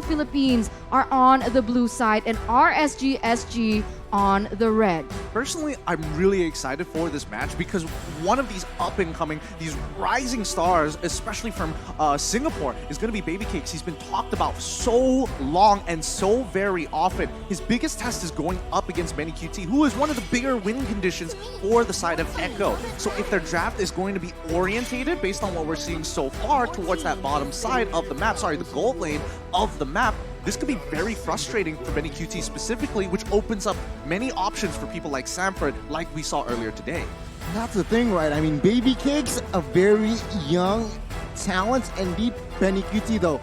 Philippines are on the blue side and RSG SG on the red. Personally, I'm really excited for this match because one of these up-and-coming, these rising stars, especially from Singapore, is going to be Baby Cakes. He's been talked about so long and so very often. His biggest test is going up against Benny QT, who is one of the bigger win conditions for the side of Echo. So if their draft is going to be orientated based on what we're seeing so far towards that bottom side of the map, sorry, the gold lane of the map, this could be very frustrating for Benny QT specifically, which opens up many options for people like Sanford, like we saw earlier today. That's the thing, right? I mean, Baby Cakes, a very young talent, and beat Benny QT though.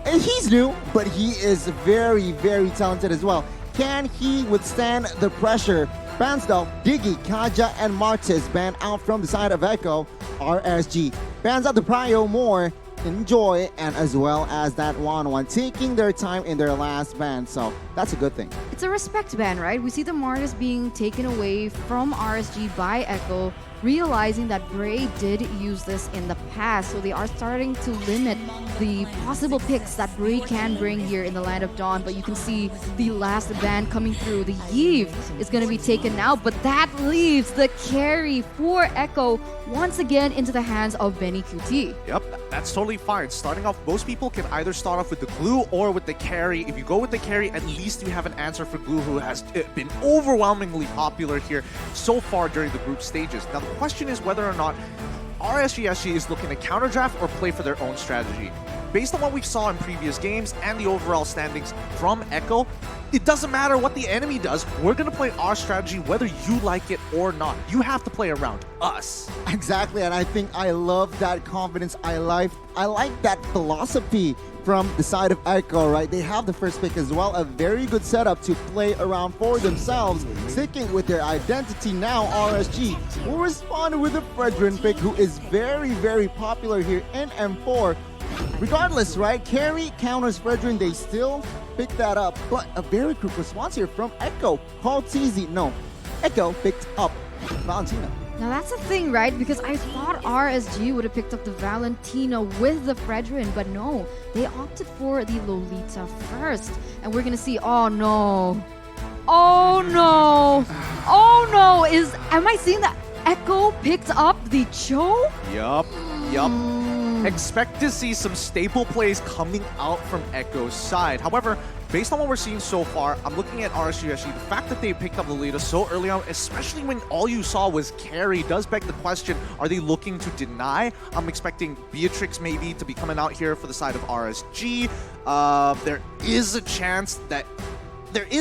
He's new, but he is very, very talented as well. Can he withstand the pressure? Bans though, Diggy, Kaja, and Martis banned out from the side of Echo. RSG bans out the Prio more. Enjoy, and as well as that 1-1 taking their time in their last ban, so that's a good thing. It's a respect ban, right? We see the Martis being taken away from RSG by Echo, realizing that Bray did use this in the past, so they are starting to limit the possible picks that Bray can bring here in the Land of Dawn. But you can see the last ban coming through. The Yves is going to be taken now, but that leaves the carry for Echo once again into the hands of Benny QT. Yep, that's totally fine. Starting off, most people can either start off with the glue or with the carry. If you go with the carry, at least you have an answer for glue, who has been overwhelmingly popular here so far during the group stages. Now, the question is whether or not RSGSG is looking to counter draft or play for their own strategy. Based on what we saw in previous games and the overall standings from Echo, it doesn't matter what the enemy does. We're going to play our strategy whether you like it or not. You have to play around us. Exactly, and I think I love that confidence. I like that philosophy from the side of Echo, right? They have the first pick as well, a very good setup to play around for themselves, sticking with their identity now. RSG will respond with a Fredrin pick, who is very, very popular here in M4. Regardless, right? Carry counters Fredrin, they still pick that up, but a very quick response here from Echo. Called TZ, no. Echo picked up Valentina. Now that's the thing, right? Because I thought RSG would have picked up the Valentina with the Fredrin, but no, they opted for the Lolita first. And we're gonna see, oh no. Oh no. Oh no, am I seeing that Echo picked up the Cho? Yup. Expect to see some staple plays coming out from Echo's side. However, based on what we're seeing so far, I'm looking at RSGSG. The fact that they picked up the leader so early on, especially when all you saw was carry, does beg the question, are they looking to deny? I'm expecting Beatrix maybe to be coming out here for the side of RSG. There is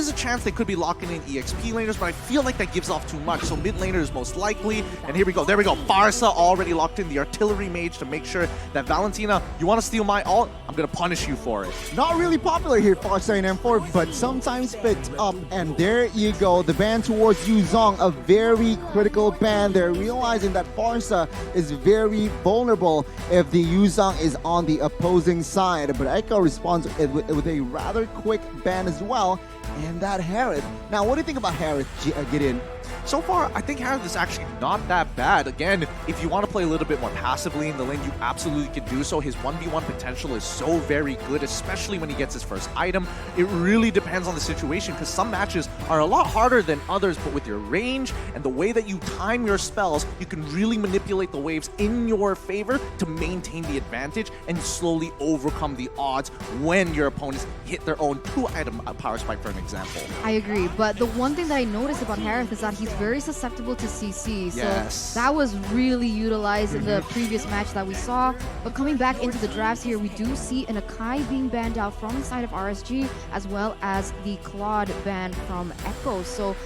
a chance they could be locking in EXP laners, but I feel like that gives off too much. So mid laner is most likely. And here we go. There we go. Farsa already locked in the artillery mage to make sure that Valentina, you want to steal my ult? I'm going to punish you for it. Not really popular here, Farsa in M4, but sometimes picked up. And there you go. The ban towards Yuzong, a very critical ban. They're realizing that Farsa is very vulnerable if the Yuzong is on the opposing side. But Echo responds with a rather quick ban as well. And that Harith. Now, what do you think about Harith, Gideon? So far, I think Harith is actually not that bad. Again, if you want to play a little bit more passively in the lane, you absolutely can do so. His 1v1 potential is so very good, especially when he gets his first item. It really depends on the situation, because some matches are a lot harder than others, but with your range and the way that you time your spells, you can really manipulate the waves in your favor to maintain the advantage and slowly overcome the odds when your opponents hit their own 2-item power spike, for an example. I agree, but the one thing that I noticed about Harith is that he's very susceptible to CC, so yes, that was really utilized in the previous match that we saw. But coming back into the drafts here, we do see an Akai being banned out from the side of RSG, as well as the Claude ban from Echo. So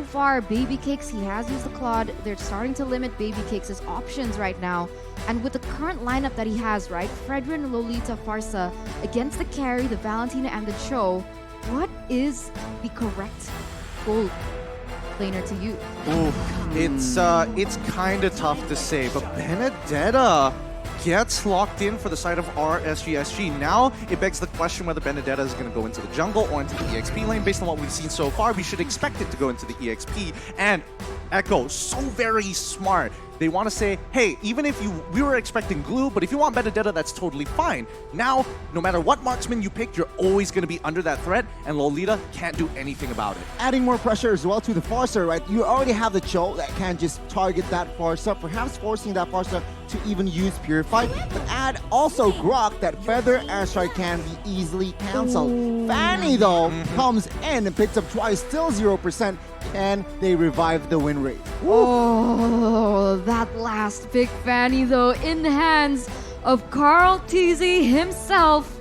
far, Baby Cakes, he has used the Claude. They're starting to limit Baby Cakes' options right now. And with the current lineup that he has, right, Fredrin, Lolita, Farsa, against the carry, the Valentina, and the Cho, what is the correct goal laner to use? Ooh, it's kind of tough to say, but Benedetta gets locked in for the side of RSGSG. Now, it begs the question whether Benedetta is going to go into the jungle or into the EXP lane. Based on what we've seen so far, we should expect it to go into the EXP. And Echo, so very smart. they want to say, hey, even if we were expecting glue, but if you want Benedetta, that's totally fine. Now, no matter what marksman you pick, you're always going to be under that threat, and Lolita can't do anything about it. Adding more pressure as well to the Farsa, right? You already have the Cho that can just target that Farsa, perhaps forcing that Farsa to even use Purify, but add also Grok, that Feather Airstrike can be easily cancelled. Fanny, though, comes in and picks up twice, still 0%. Can they revive the win rate? Oh, that last big Fanny, though, in the hands of Carl TZ himself.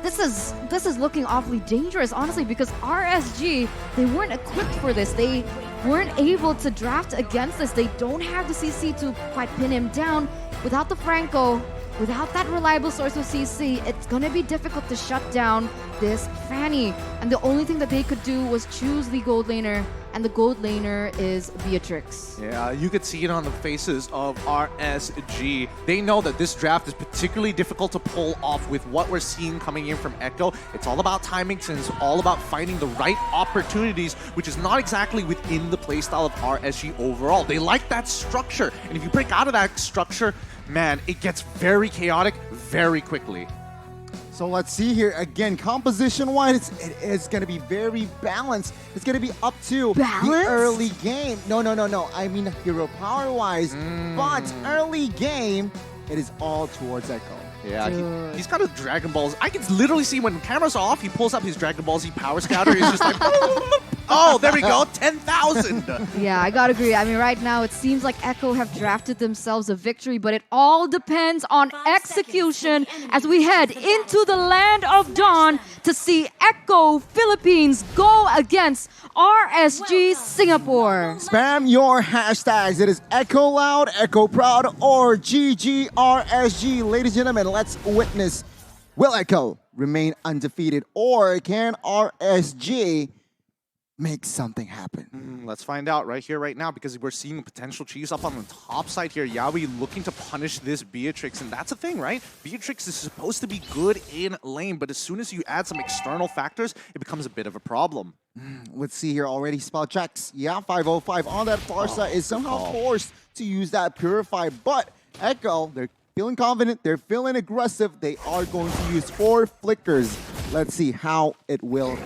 This is looking awfully dangerous, honestly, because RSG, they weren't equipped for this. They weren't able to draft against this. They don't have the CC to quite pin him down. Without the Franco, without that reliable source of CC, it's gonna be difficult to shut down this Fanny. And the only thing that they could do was choose the gold laner, and the gold laner is Beatrix. Yeah, you could see it on the faces of RSG. They know that this draft is particularly difficult to pull off with what we're seeing coming in from Echo. It's all about timing, and it's all about finding the right opportunities, which is not exactly within the playstyle of RSG overall. They like that structure, and if you break out of that structure, man, it gets very chaotic very quickly. So let's see here again. Composition-wise, it is going to be very balanced. It's going to be up to the early game. No. I mean hero power-wise, but early game, it is all towards Echo. Yeah, he's got his Dragon Balls. I can literally see when camera's off, he pulls up his Dragon Ball Z Power Scouter. He's just like, oh, there we go, 10,000. Yeah, I gotta agree. I mean, right now it seems like Echo have drafted themselves a victory, but it all depends on execution as we head into the land of Dawn to see Echo Philippines go against RSG Singapore. Spam your hashtags. It is Echo Loud, Echo Proud, or GGRSG. Ladies and gentlemen, let's witness. Will Echo remain undefeated, or can RSG make something happen? Let's find out right here, right now, because we're seeing a potential cheese up on the top side here. Yawi looking to punish this Beatrix, and that's the thing, right? Beatrix is supposed to be good in lane, but as soon as you add some external factors, it becomes a bit of a problem. Let's see here already. Spell checks. Yeah, 505 on that Farsa is somehow forced to use that Purify, but Echo, they're feeling confident, they're feeling aggressive. They are going to use 4 flickers. Let's see how it will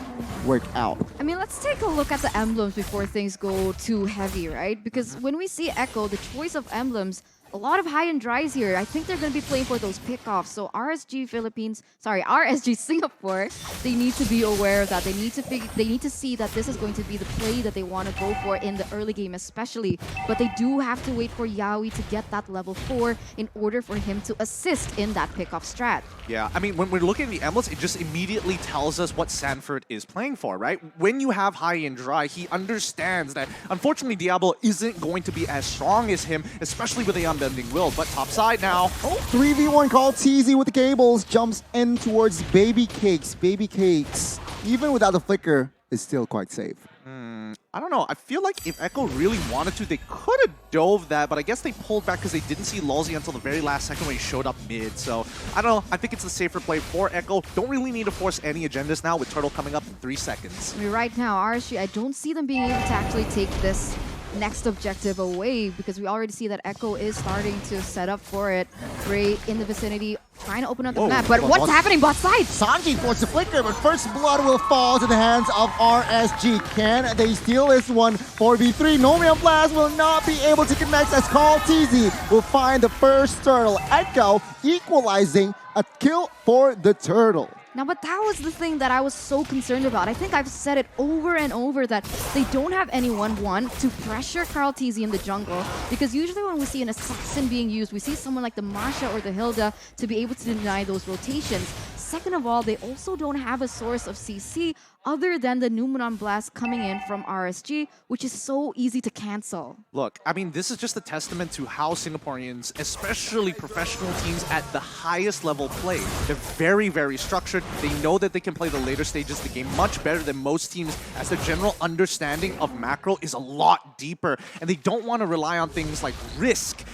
work out. I mean, let's take a look at the emblems before things go too heavy, right? Because when we see Echo, the choice of emblems, a lot of high and dries here. I think they're going to be playing for those pickoffs. So RSG Singapore, they need to be aware of that. They need to see that this is going to be the play that they want to go for in the early game especially. But they do have to wait for Yawi to get that level 4 in order for him to assist in that pickoff strat. Yeah, I mean, when we're looking at the emblems, it just immediately tells us what Sanford is playing for, right? When you have high and dry, he understands that, unfortunately, Diablo isn't going to be as strong as him, especially with the unbending will. But top side now. 3v1 call. TZ with the cables jumps in towards Baby Cakes. Baby Cakes, even without the flicker, is still quite safe. I don't know. I feel like if Echo really wanted to, they could have dove that, but I guess they pulled back because they didn't see Lulzy until the very last second when he showed up mid. So, I don't know. I think it's the safer play for Echo. Don't really need to force any agendas now with Turtle coming up in 3 seconds. I mean, right now, RSG, I don't see them being able to actually take this next objective away because we already see that Echo is starting to set up for it. Ray in the vicinity, trying to open up the map. But what's happening bot side? Sanji forced the flicker, but first blood will fall to the hands of RSG. Can they steal this one? 4v3. Nomian Blast will not be able to connect as Call TZ will find the first turtle. Echo equalizing a kill for the turtle. Now, but that was the thing that I was so concerned about. I think I've said it over and over that they don't have anyone, one, to pressure Carl TZ in the jungle. Because usually when we see an assassin being used, we see someone like the Marsha or the Hilda to be able to deny those rotations. Second of all, they also don't have a source of CC other than the Numenon Blast coming in from RSG, which is so easy to cancel. Look, I mean, this is just a testament to how Singaporeans, especially professional teams at the highest level, play. They're very, very structured. They know that they can play the later stages of the game much better than most teams, as their general understanding of macro is a lot deeper. And they don't want to rely on things like risk,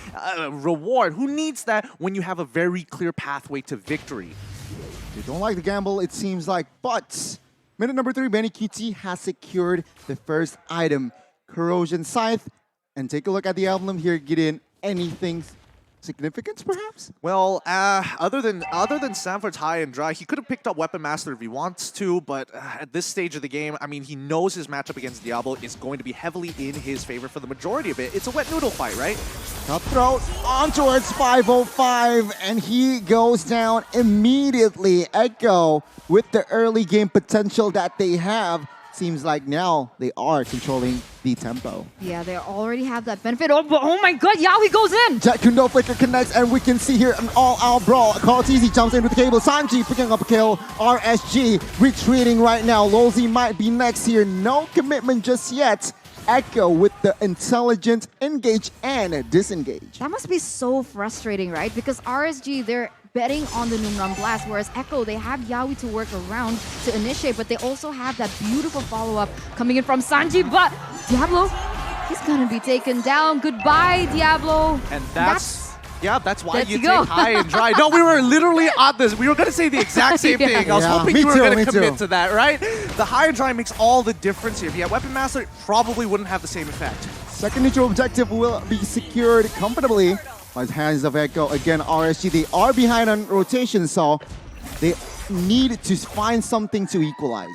reward. Who needs that when you have a very clear pathway to victory? They don't like the gamble, it seems like, but minute number 3, Benny QT has secured the first item, Corrosion Scythe. And take a look at the emblem here, Gideon. anything significant, perhaps? Well, other than Sanford's high and dry, he could have picked up Weapon Master if he wants to, but at this stage of the game, I mean, he knows his matchup against Diablo is going to be heavily in his favor for the majority of it. It's a wet noodle fight, right? Cutthroat on towards 505, and he goes down immediately. Echo, with the early game potential that they have, seems like now they are controlling the tempo. Yeah, they already have that benefit. Oh my god, Yaoi goes in! Jet Kundo Flicker connects, and we can see here an all-out brawl. Karl'Tezi jumps in with the cable. Sanji picking up a kill. RSG retreating right now. Lolzy might be next here. No commitment just yet. Echo with the intelligent engage and disengage. That must be so frustrating, right? Because RSG, they're betting on the Numnum Blast, whereas Echo, they have Yaoi to work around to initiate, but they also have that beautiful follow-up coming in from Sanji, but Diablo, he's gonna be taken down. Goodbye, Diablo. And that's why Let's you go. take high and dry. No, we were literally on this. We were going to say the exact same Yeah. thing. I was Yeah, hoping me you were too, going me to commit too. to that, right? The high and dry makes all the difference here. If you had Weapon Master, it probably wouldn't have the same effect. Second neutral objective will be secured comfortably by the hands of Echo. Again, RSG, they are behind on rotation, so they need to find something to equalize.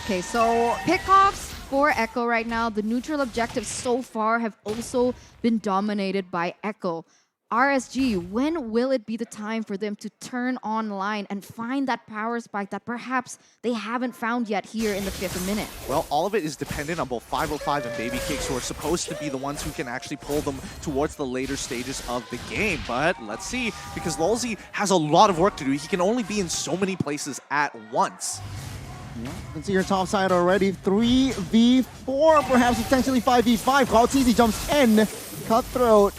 Okay, so pickoffs for Echo right now. The neutral objectives so far have also been dominated by Echo. RSG, when will it be the time for them to turn online and find that power spike that perhaps they haven't found yet here in the 5th minute? Well, all of it is dependent on both 505 and Baby Cakes, who are supposed to be the ones who can actually pull them towards the later stages of the game. But let's see, because Lolzy has a lot of work to do. He can only be in so many places at once. Yeah, you can see your top side already. 3v4, perhaps potentially 5v5. Karl'Tezi jumps in. Cutthroat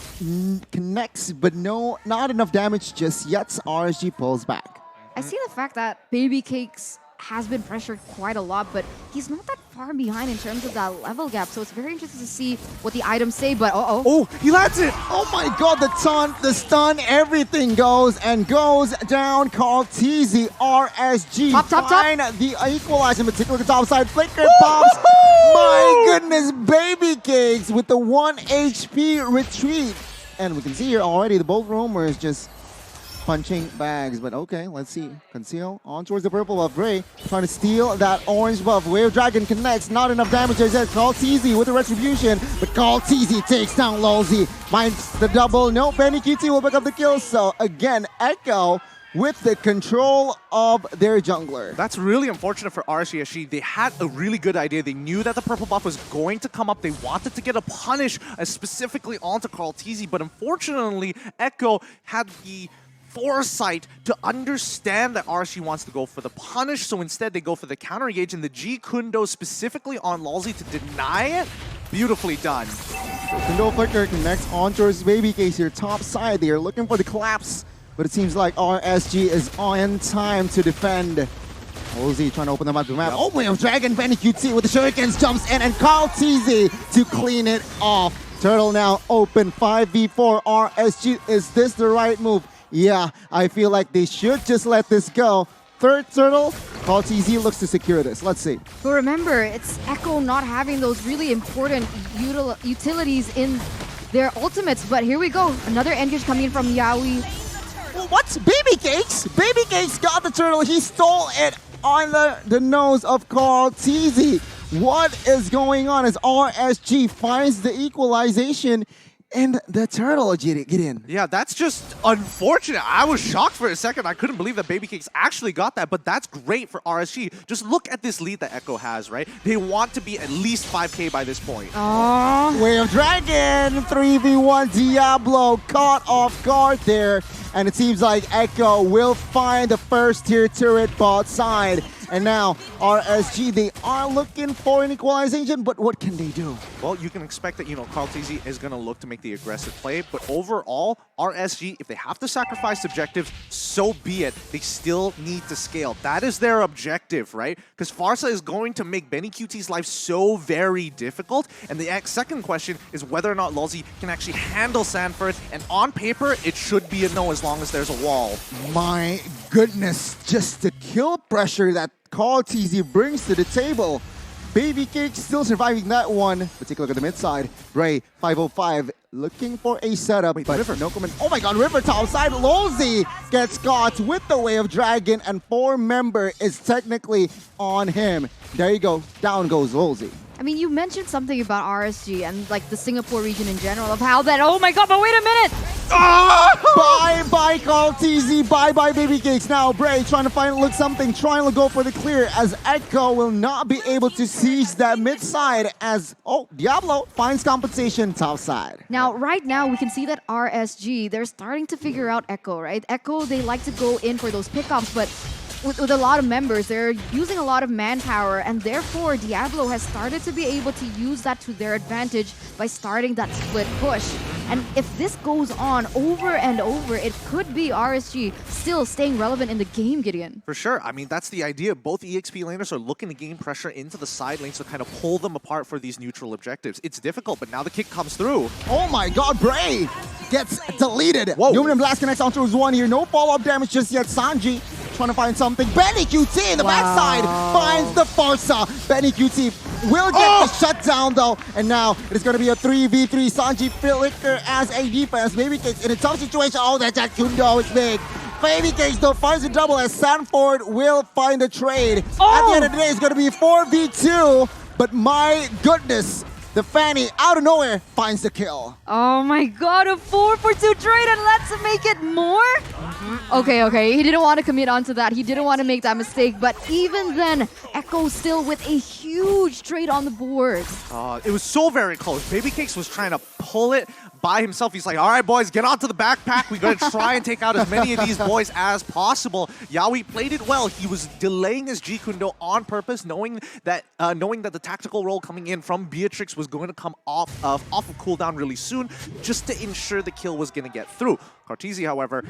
connects, but no, not enough damage just yet. RSG pulls back. I see the fact that Baby Cakes has been pressured quite a lot, but he's not that far behind in terms of that level gap. So it's very interesting to see what the items say, but Oh, he lands it! Oh my god, the taunt, the stun, everything goes down. Karl'Tezi, RSG, Top. find the equalizer, in particular the top side. Flicker pops. My goodness, Baby Cakes with the 1 HP retreat. And we can see here already the Bolt Roamer is just punching bags, but okay, let's see. Conceal on towards the purple buff. Gray trying to steal that orange buff. Wave Dragon connects, not enough damage. There's that Karl'Tezi with the retribution, but Karl'Tezi takes down Lolzy. Minds the double. No, Benny QT will pick up the kill. So again, Echo with the control of their jungler. That's really unfortunate for RSG. They had a really good idea. They knew that the purple buff was going to come up. They wanted to get a punish specifically onto Karl'Tezi, but unfortunately, Echo had the foresight to understand that RSG wants to go for the punish, so instead they go for the counter engage, and the G Kundo specifically on Lolzy to deny it. Beautifully done. Kundo Flicker connects on towards Baby Case here, top side. They are looking for the collapse, but it seems like RSG is on time to defend. Lolzy trying to open them up the map. Oh, Wave Dragon, Benny QT with the shurikens jumps in, and Karl'Tezi to clean it off. Turtle now open, 5v4 RSG. Is this the right move? Yeah, I feel like they should just let this go. Third turtle, Karl'Tezi looks to secure this. Let's see. But remember, it's Echo not having those really important utilities in their ultimates. But here we go. Another engage coming in from Yaoi. Well, what's Baby Cakes? Baby Cakes got the turtle. He stole it on the nose of Karl'Tezi. What is going on as RSG finds the equalization? And the turtle, get in. Yeah, that's just unfortunate. I was shocked for a second. I couldn't believe that Baby Cakes actually got that, but that's great for RSG. Just look at this lead that Echo has, right? They want to be at least 5K by this point. Oh, Wave Dragon, 3v1 Diablo caught off guard there. And it seems like Echo will find the first tier turret bot side. And now RSG, they are looking for an equalization, but what can they do? Well, you can expect that, Karl'Tezi is going to look to make the aggressive play, but overall, RSG, if they have to sacrifice objectives, so be it. They still need to scale. That is their objective, right? Because Farsa is going to make Benny QT's life so very difficult, and the second question is whether or not Lolzy can actually handle Sanford, and on paper, it should be a no as long as there's a wall. My goodness, just the kill pressure that Karl'Tezi brings to the table. Baby Cake still surviving that one. But take a look at the mid side. Ray, 505, looking for a setup. Wait, but River. no comment. Oh my god, River top side. Lolzy gets caught with the Way of Dragon, and 4-member is technically on him. There you go. Down goes Lolzy. I mean, you mentioned something about RSG and like the Singapore region in general of how that, oh my god, but wait a minute! Bye-bye, Carl TZ. Bye-bye, Baby Cakes. Now, Bray trying to look something, trying to go for the clear as Echo will not be able to seize that mid side as, oh, Diablo finds compensation top side. Now, right now, we can see that RSG, they're starting to figure out Echo, right? Echo, they like to go in for those pickups, but with a lot of members, they're using a lot of manpower, and therefore Diablo has started to be able to use that to their advantage by starting that split push. And if this goes on over and over, it could be RSG still staying relevant in the game, Gideon. For sure. I mean, that's the idea. Both EXP laners are looking to gain pressure into the side lanes to kind of pull them apart for these neutral objectives. It's difficult, but now the kick comes through. Oh my god, Bray gets deleted. Whoa. Luminum Blast connects onto his one here. No follow-up damage just yet. Sanji trying to find something. Benny QT in the backside finds the Farsa. Benny QT will get the shutdown though. And now it is going to be a 3v3. Sanji Flicker as a defense. Baby Cakes in a tough situation. Oh, that Kundo is big. Baby Cakes though finds a double as Sanford will find a trade. At the end of the day, it's going to be 4v2. But my goodness, the Fanny out of nowhere finds the kill. Oh my god, a 4-for-2 trade, and let's make it more? Okay, he didn't want to commit onto that. He didn't want to make that mistake, but even then, Echo still with a huge trade on the board. It was so very close. Baby Cakes was trying to pull it by himself. He's like, all right, boys, get onto the backpack. We're going to try and take out as many of these boys as possible. Yaoi played it well. He was delaying his G Kundo on purpose, knowing that the tactical roll coming in from Beatrix was going to come off of cooldown really soon, just to ensure the kill was going to get through. Cartesi, however,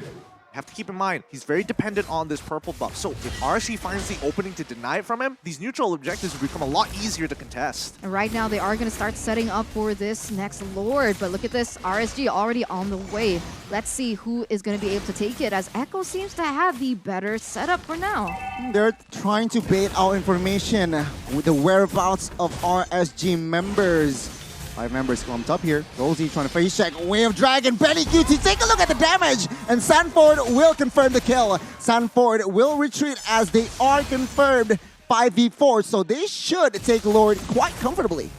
have to keep in mind, he's very dependent on this purple buff. So if RSG finds the opening to deny it from him, these neutral objectives will become a lot easier to contest. And right now, they are going to start setting up for this next Lord. But look at this, RSG already on the way. Let's see who is going to be able to take it, as Echo seems to have the better setup for now. They're trying to bait out information with the whereabouts of RSG members. 5 members clumped up here. Rosie trying to face check. Way of Dragon. Benny QT. Take a look at the damage. And Sanford will confirm the kill. Sanford will retreat as they are confirmed 5v4. So they should take Lord quite comfortably.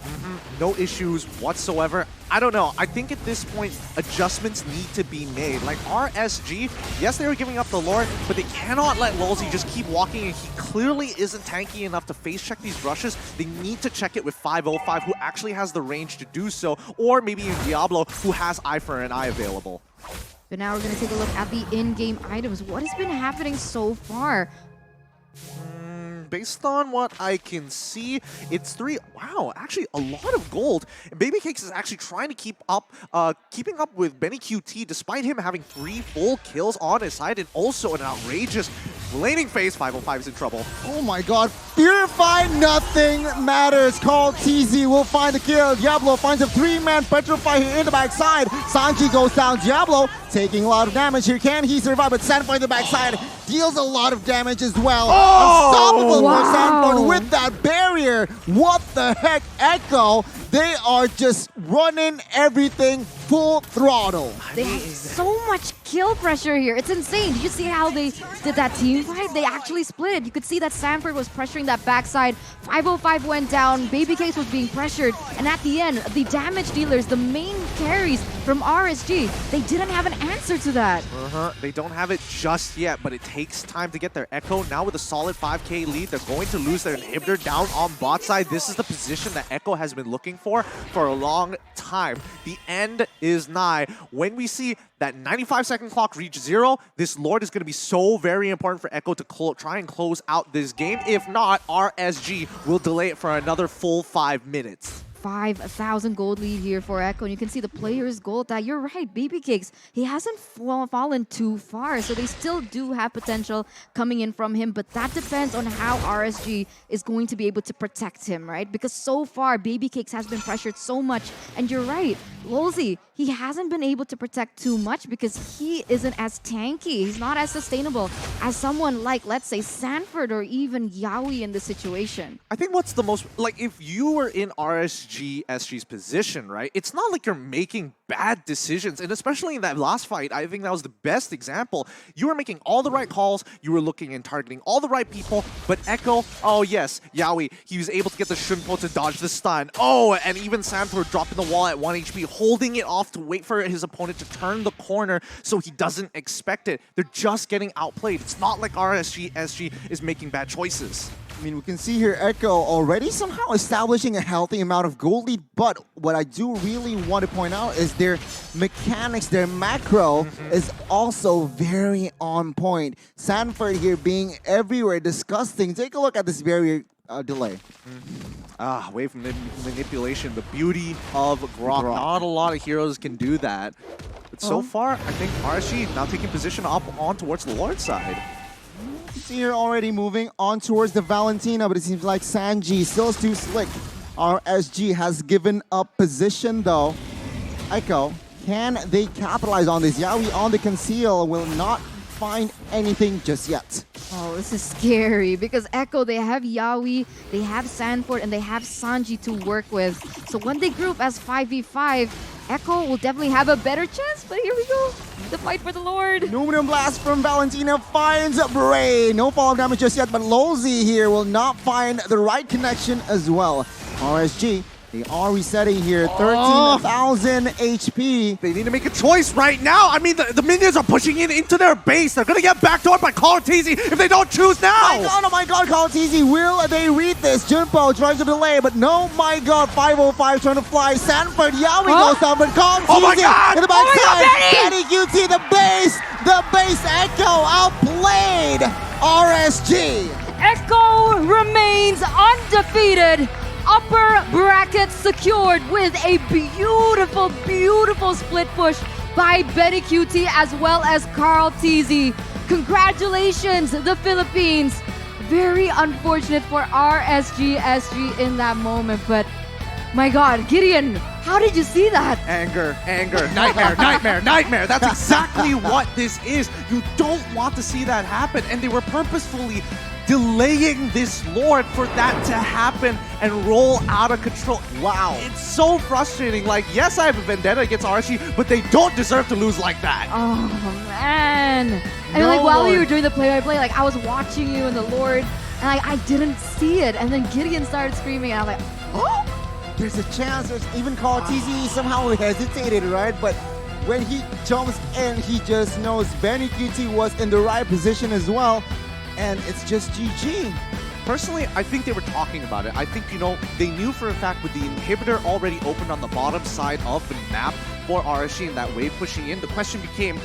No issues whatsoever. I don't know. I think at this point, adjustments need to be made. Like RSG, yes, they were giving up the Lord, but they cannot let Lolzy just keep walking, and he clearly isn't tanky enough to face check these rushes. They need to check it with 505, who actually has the range to do so, or maybe even Diablo, who has Eye for an Eye available. But now we're going to take a look at the in-game items. What has been happening so far? Based on what I can see, it's 3. Wow, actually a lot of gold. And Baby Cakes is actually trying to keep up, keeping up with Benny QT, despite him having 3 full kills on his side, and also an outrageous laning phase. 505 is in trouble. Oh my god. Purify, nothing matters. Carl TZ will find the kill. Diablo finds a 3-man Petrify here in the backside. Sanji goes down. Diablo taking a lot of damage here. Can he survive? But Sanford in the backside deals a lot of damage as well. Unstoppable for Sanford with that barrier. What the heck, Echo? They are just running everything full throttle. They have so much kill pressure here. It's insane. Did you see how they did that team fight? They actually split it. You could see that Sanford was pressuring that backside. 505 went down. Baby Case was being pressured. And at the end, the damage dealers, the main carries from RSG, they didn't have an answer to that. They don't have it just yet, but it takes time to get their Echo. Now with a solid 5k lead, they're going to lose their inhibitor down on bot side. This is the position that Echo has been looking for a long time. The end is nigh. When we see that 95-second clock reach 0, this Lord is going to be so very important for Echo to try and close out this game. If not, RSG will delay it for another full 5 minutes. 5,000 gold lead here for Echo, and you can see the player's gold that you're right, Baby Cakes, he hasn't fallen too far, so they still do have potential coming in from him, but that depends on how RSG is going to be able to protect him, right? Because so far, Baby Cakes has been pressured so much, and you're right, Lolzy, he hasn't been able to protect too much because he isn't as tanky, he's not as sustainable as someone like, let's say, Sanford or even Yaoi in this situation. I think what's the most, like, if you were in RSG SG's position, right? It's not like you're making bad decisions. And especially in that last fight, I think that was the best example. You were making all the right calls. You were looking and targeting all the right people. But Echo, oh yes, Yaoi, he was able to get the Shunpo to dodge the stun. Oh, and even Sanford dropping the wall at 1 HP, holding it off to wait for his opponent to turn the corner so he doesn't expect it. They're just getting outplayed. It's not like SG is making bad choices. I mean, we can see here Echo already somehow establishing a healthy amount of gold lead, but what I do really want to point out is their mechanics, their macro is also very on point. Sanford here being everywhere, disgusting. Take a look at this barrier delay. Wave manipulation, the beauty of Grok. Not a lot of heroes can do that. But so far, I think RSG now taking position up on towards the Lord side. See here already moving on towards the Valentina, but it seems like Sanji still is too slick. RSG has given up position though. Echo, can they capitalize on this? Yaoi on the conceal will not find anything just yet. Oh, this is scary because Echo, they have Yaoi, they have Sanford, and they have Sanji to work with. So when they group as 5v5, Echo will definitely have a better chance, but here we go. The fight for the Lord. Numinum Blast from Valentina finds Bray. No follow damage just yet, but Lolzy here will not find the right connection as well. RSG, they are resetting here, 13,000 HP. They need to make a choice right now. I mean, the minions are pushing in into their base. They're going to get backdoored by Kalatizi if they don't choose now. Oh my god, Kalatizi, will they read this? Junpo tries to delay, but no, my god, 505 trying to fly. Sanford, Yaoi goes down, but Kalatizi in the backside. Benny QT, the base Echo outplayed RSG. Echo remains undefeated. Upper bracket secured with a beautiful, beautiful split push by Benny QT as well as Carl TZ. Congratulations, the Philippines. Very unfortunate for RSG in that moment, but my god, Gideon, how did you see that? Anger, nightmare. That's exactly what this is. You don't want to see that happen, and they were purposefully delaying this Lord for that to happen and roll out of control. Wow. It's so frustrating. Like, yes, I have a vendetta against RSG, but they don't deserve to lose like that. Oh, man. I mean, like, while you were doing the play-by-play, like, I was watching you and the Lord, and I didn't see it. And then Gideon started screaming, and I'm like, oh! There's a chance. There's even Kalatizi somehow hesitated, right? But when he jumps in, he just knows Benny QT was in the right position as well. And it's just GG. Personally, I think they were talking about it. I think, they knew for a fact with the inhibitor already opened on the bottom side of the map for RSG and that wave pushing in, the question became,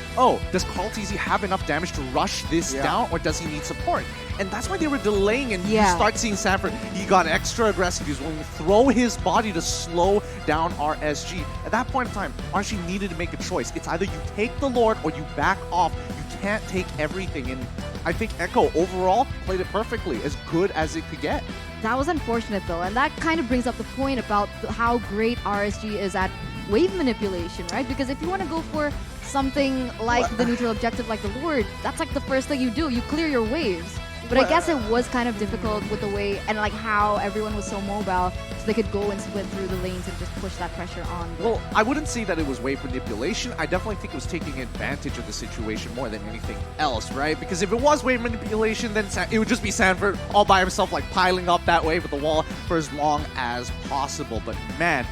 does Kalatizi have enough damage to rush this down, or does he need support? And that's why they were delaying, and you start seeing Sanford, he got extra aggressive. He was willing to throw his body to slow down RSG. At that point in time, RSG needed to make a choice. It's either you take the Lord or you back off. You can't take everything, and I think Echo overall played it perfectly, as good as it could get. That was unfortunate though, and that kind of brings up the point about how great RSG is at wave manipulation, right? Because if you want to go for something like the neutral objective like the Lord, that's like the first thing you do. You clear your waves. But I guess it was kind of difficult with the way and like how everyone was so mobile, so they could go and split through the lanes and just push that pressure on. Well, I wouldn't say that it was wave manipulation. I definitely think it was taking advantage of the situation more than anything else, right? Because if it was wave manipulation, then it would just be Sanford all by himself, like piling up that wave with the wall for as long as possible. But man,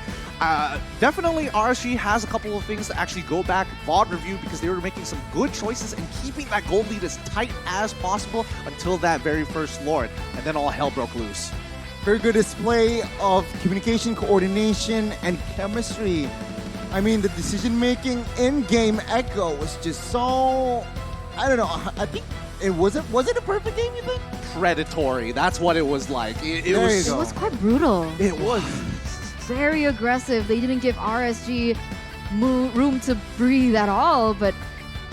definitely RSG has a couple of things to actually go back, VOD review, because they were making some good choices and keeping that gold lead as tight as possible until that very first Lord, and then all hell broke loose. Very good display of communication, coordination, and chemistry. I mean, the decision-making in-game Echo was just so... I don't know, I think... Was it a perfect game, you think? Predatory, that's what it was like. It was quite brutal. It was. Very aggressive. They didn't give RSG room to breathe at all, but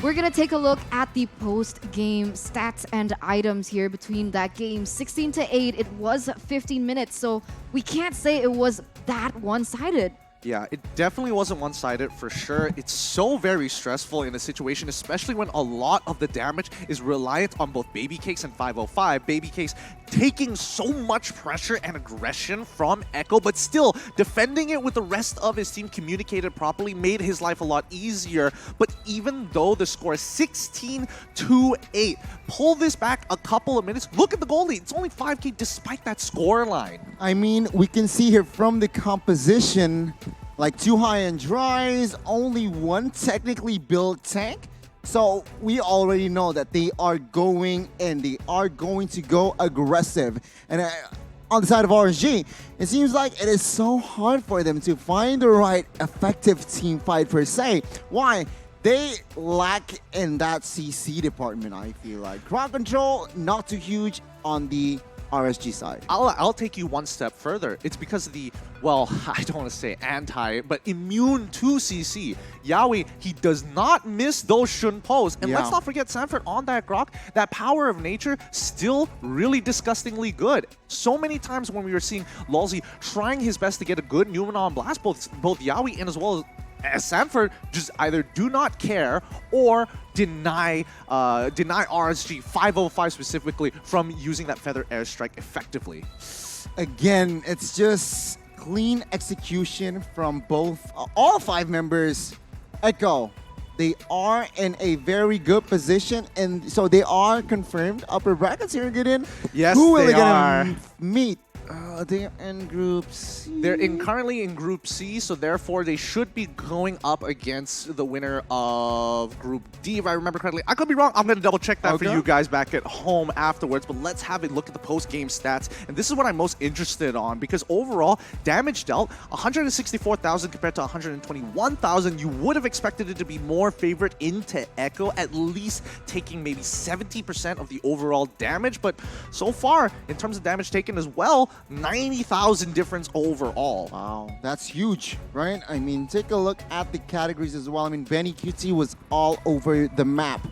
we're going to take a look at the post-game stats and items here between that game. 16-8, it was 15 minutes, so we can't say it was that one-sided. Yeah, it definitely wasn't one-sided for sure. It's so very stressful in a situation, especially when a lot of the damage is reliant on both Baby Cakes and 505. Baby Cakes taking so much pressure and aggression from Echo, but still defending it with the rest of his team communicated properly, made his life a lot easier. But even though the score is 16-8, pull this back a couple of minutes. Look at the goal lead. It's only 5K despite that score line. I mean, we can see here from the composition, like 2 high and dries, only 1 technically built tank. So we already know that they are going and they are going to go aggressive. And on the side of RSG, it seems like it is so hard for them to find the right effective team fight per se. Why? They lack in that CC department, I feel like. Crowd control, not too huge on the RSG side. I'll take you one step further. It's because of the, well, I don't want to say anti, but immune to CC. Yawi, he does not miss those shun pose. And let's not forget Sanford on that Grok, that power of nature, still really disgustingly good. So many times when we were seeing Lolzy trying his best to get a good Numenon blast, both Yawi and as well as Sanford just either do not care or deny RSG 505 specifically from using that feather airstrike effectively. Again, it's just clean execution from both all 5 members. Echo, they are in a very good position, and so they are confirmed upper brackets here. Get in. Yes, who will they gonna are. meet? They're in Group C. They're currently in Group C, so therefore they should be going up against the winner of Group D, if I remember correctly. I could be wrong. I'm going to double check that for you guys back at home afterwards, but let's have a look at the post-game stats. And this is what I'm most interested on, because overall, damage dealt, 164,000 compared to 121,000. You would have expected it to be more favored into Echo, at least taking maybe 70% of the overall damage, but so far, in terms of damage taken as well, 90,000 difference overall. Wow, that's huge, right? I mean, take a look at the categories as well. I mean, Benny QT was all over the map.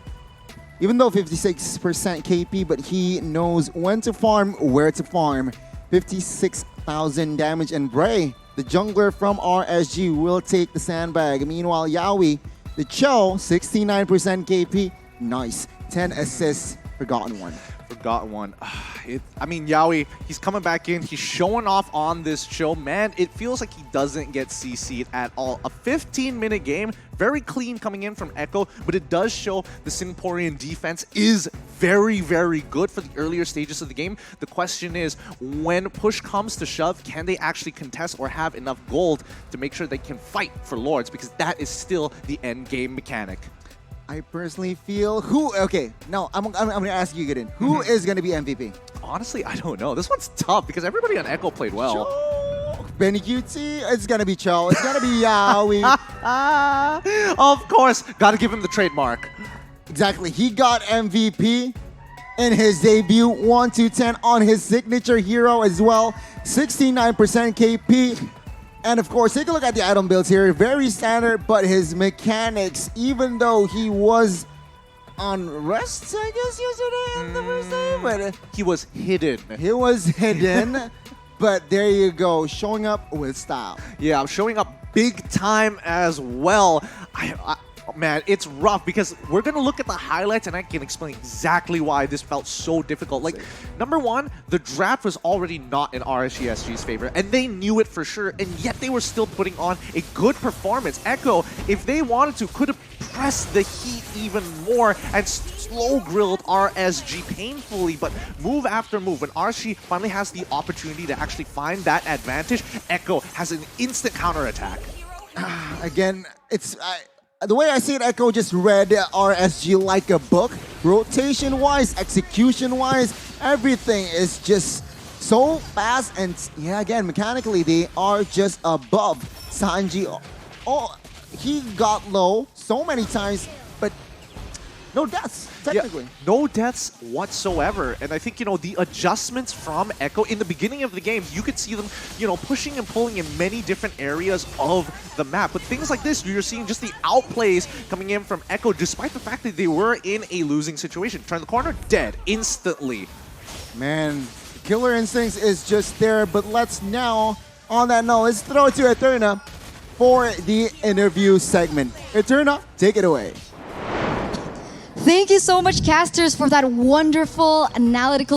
Even though 56% KP, but he knows when to farm, where to farm. 56,000 damage, and Bray, the jungler from RSG, will take the sandbag. Meanwhile, Yawi, the Cho, 69% KP. Nice. 10 assists, forgotten one. Forgotten one. I mean, Yawi, he's coming back in. He's showing off on this show. Man, it feels like he doesn't get CC'd at all. A 15-minute game, very clean coming in from Echo, but it does show the Singaporean defense is very, very good for the earlier stages of the game. The question is, when push comes to shove, can they actually contest or have enough gold to make sure they can fight for Lords? Because that is still the end game mechanic. I personally feel okay, no, I'm gonna ask you, Gideon. Who is gonna be MVP? Honestly, I don't know. This one's tough because everybody on Echo played well. Cho, Benny QT, it's gonna be Cho, it's gonna be Yawi. Of course, gotta give him the trademark. Exactly, he got MVP in his debut, 1-10 on his signature hero as well, 69% KP. And of course, take a look at the item builds here. Very standard, but his mechanics, even though he was on rest, I guess yesterday in the first day, but he was hidden. He was hidden, but there you go, showing up with style. Yeah, I'm showing up big time as well. Man, it's rough because we're going to look at the highlights and I can explain exactly why this felt so difficult. Like, number one, the draft was already not in RSG's favor, and they knew it for sure, and yet they were still putting on a good performance. Echo, if they wanted to, could have pressed the heat even more and slow-grilled RSG painfully, but move after move, when RSG finally has the opportunity to actually find that advantage, Echo has an instant counterattack. Again, it's... the way I see it, Echo just read RSG like a book. Rotation-wise, execution-wise, everything is just so fast. And yeah, again, mechanically, they are just above Sanji. Oh, he got low so many times, but no deaths, technically. Yeah, no deaths whatsoever. And I think, you know, the adjustments from Echo in the beginning of the game, you could see them, you know, pushing and pulling in many different areas of the map. But things like this, you're seeing just the outplays coming in from Echo, despite the fact that they were in a losing situation. Turn the corner, dead instantly. Man, Killer Instincts is just there. But let's now, on that note, let's throw it to Eterna. for the interview segment. Eterna, take it away. Thank you so much, casters, for that wonderful analytical